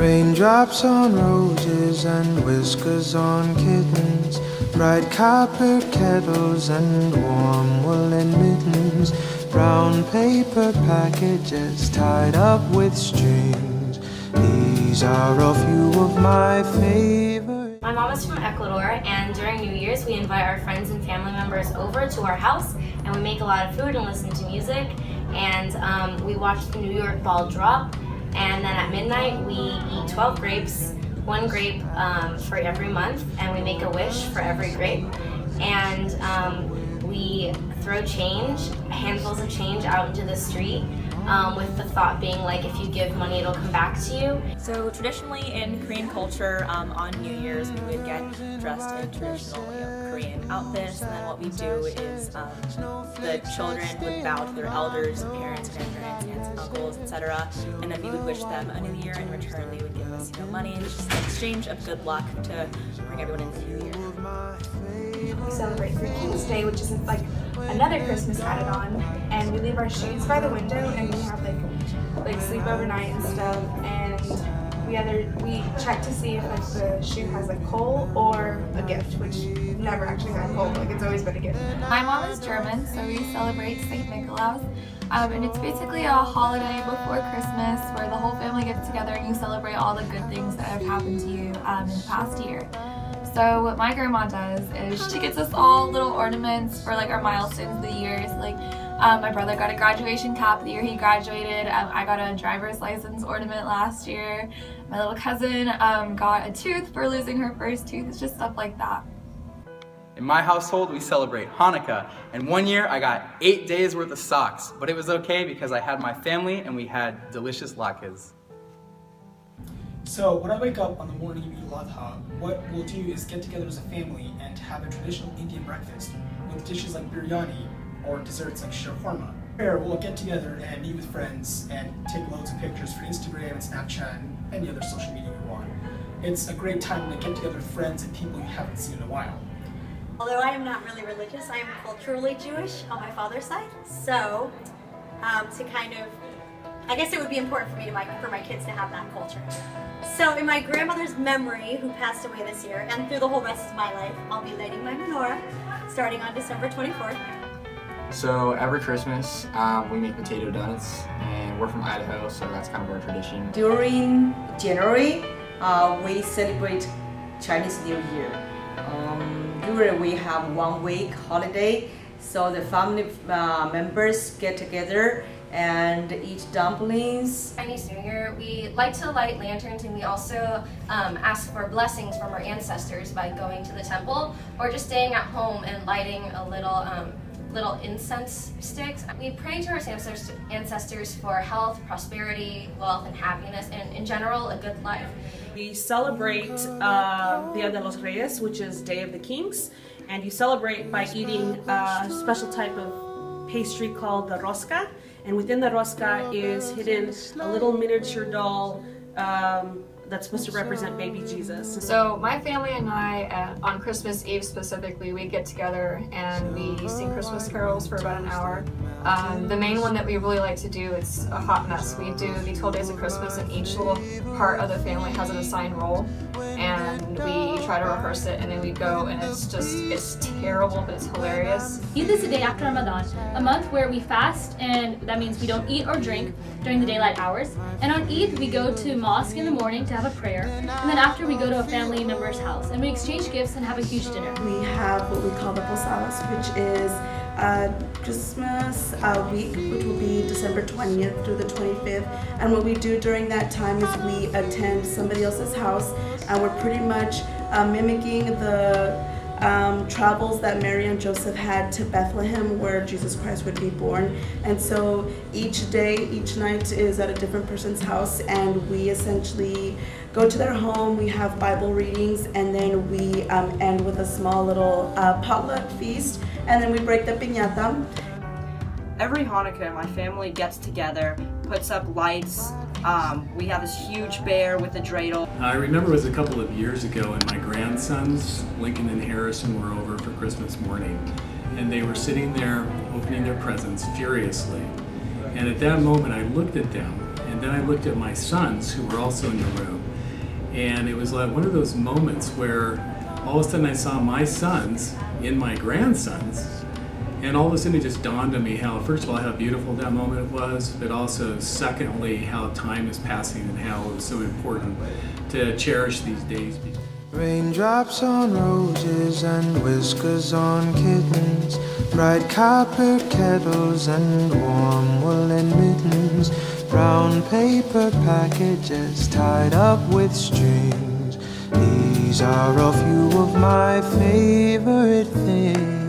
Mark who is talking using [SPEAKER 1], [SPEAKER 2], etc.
[SPEAKER 1] Raindrops on roses and whiskers on kittens, bright copper kettles and warm woolen mittens, brown paper packages tied up with strings. These are a few of my favorite.
[SPEAKER 2] My mom is from Ecuador, and during New Year's we invite our friends and family members over to our house, and we make a lot of food and listen to music, and we watch the New York ball drop. And then at midnight, we eat 12 grapes, one grape for every month, and we make a wish for every grape. And we throw change, handfuls of change out into the street, with the thought being like, if you give money, it'll come back to you.
[SPEAKER 3] So traditionally in Korean culture, on New Year's, we would get dressed in traditional Korean outfits, and then what we do is the children would bow to their elders, parents, grandparents, aunts, and uncles, etc. And then we would wish them a new year. In return, they would give us money, and it's just an exchange of good luck to bring everyone into the new year.
[SPEAKER 4] We celebrate Three Kings Day, which is like another Christmas added on, and we leave our shoes by the window, and we have like sleep overnight and stuff, and we check to see if like the shoe has a coal or a gift, which never actually had a coal. Like it's always been a gift.
[SPEAKER 5] My mom is German, so we celebrate St. Nicholas, and it's basically a holiday before Christmas where the whole family gets together and you celebrate all the good things that have happened to you in the past year. So what my grandma does is she gets us all little ornaments for like our milestones of the years. Like my brother got a graduation cap the year he graduated. I got a driver's license ornament last year. My little cousin got a tooth for losing her first tooth. It's just stuff like that.
[SPEAKER 6] In my household, we celebrate Hanukkah, and one year I got 8 days worth of socks, but it was okay because I had my family and we had delicious latkes.
[SPEAKER 7] So when I wake up on the morning of Eid al-Adha, what we'll do is get together as a family and have a traditional Indian breakfast with dishes like biryani or desserts like shawarma. Here we'll get together and meet with friends and take loads of pictures for Instagram and Snapchat and any other social media you want. It's a great time to get together with friends and people you haven't seen in a while.
[SPEAKER 8] Although I am not really religious, I am culturally Jewish on my father's side, so to kind of, I guess it would be important for me for my kids to have that culture. So in my grandmother's memory, who passed away this year, and through the whole rest of my life, I'll be lighting my menorah starting on December 24th.
[SPEAKER 9] So every Christmas, we make potato donuts, and we're from Idaho, so that's kind of our tradition.
[SPEAKER 10] During January, we celebrate Chinese New Year. Usually we have 1 week holiday, so the family members get together and eat dumplings.
[SPEAKER 2] Chinese New Year, we like to light lanterns, and we also ask for blessings from our ancestors by going to the temple or just staying at home and lighting a little incense sticks. We pray to our ancestors for health, prosperity, wealth, and happiness, and in general, a good life.
[SPEAKER 3] We celebrate Dia de los Reyes, which is Day of the Kings, and you celebrate by eating a special type of pastry called the rosca, and within the rosca is hidden a little miniature doll that's supposed to represent baby Jesus.
[SPEAKER 11] So my family and I, on Christmas Eve specifically, we get together and we sing Christmas carols for about an hour. The main one that we really like to do is a hot mess. We do the 12 Days of Christmas, and each little part of the family has an assigned role, and we try to rehearse it, and then we go, and it's terrible, but it's hilarious.
[SPEAKER 12] Eid is the day after Ramadan, a month where we fast, and that means we don't eat or drink during the daylight hours. And on Eid, we go to mosque in the morning to have a prayer, and then after we go to a family member's house, and we exchange gifts and have a huge dinner.
[SPEAKER 13] We have what we call the Posadas, which is Christmas week, which will be December 20th through the 25th. And what we do during that time is we attend somebody else's house, and we're pretty much mimicking the travels that Mary and Joseph had to Bethlehem, where Jesus Christ would be born. And so each day, each night is at a different person's house, and we essentially go to their home, we have Bible readings, and then we end with a small little potluck feast, and then we break the piñata.
[SPEAKER 14] Every Hanukkah, my family gets together, puts up lights. We have this huge bear with a dreidel.
[SPEAKER 15] I remember it was a couple of years ago, and my grandsons, Lincoln and Harrison, were over for Christmas morning, and they were sitting there opening their presents furiously. And at that moment, I looked at them, and then I looked at my sons, who were also in the room, And it was like one of those moments where all of a sudden I saw my sons in my grandsons, and all of a sudden it just dawned on me how, first of all, how beautiful that moment was, but also, secondly, how time is passing and how it was so important to cherish these days.
[SPEAKER 1] Raindrops on roses and whiskers on kittens, bright copper kettles and warm woolen mittens, brown paper packages tied up with strings. These are a few of my favorite things.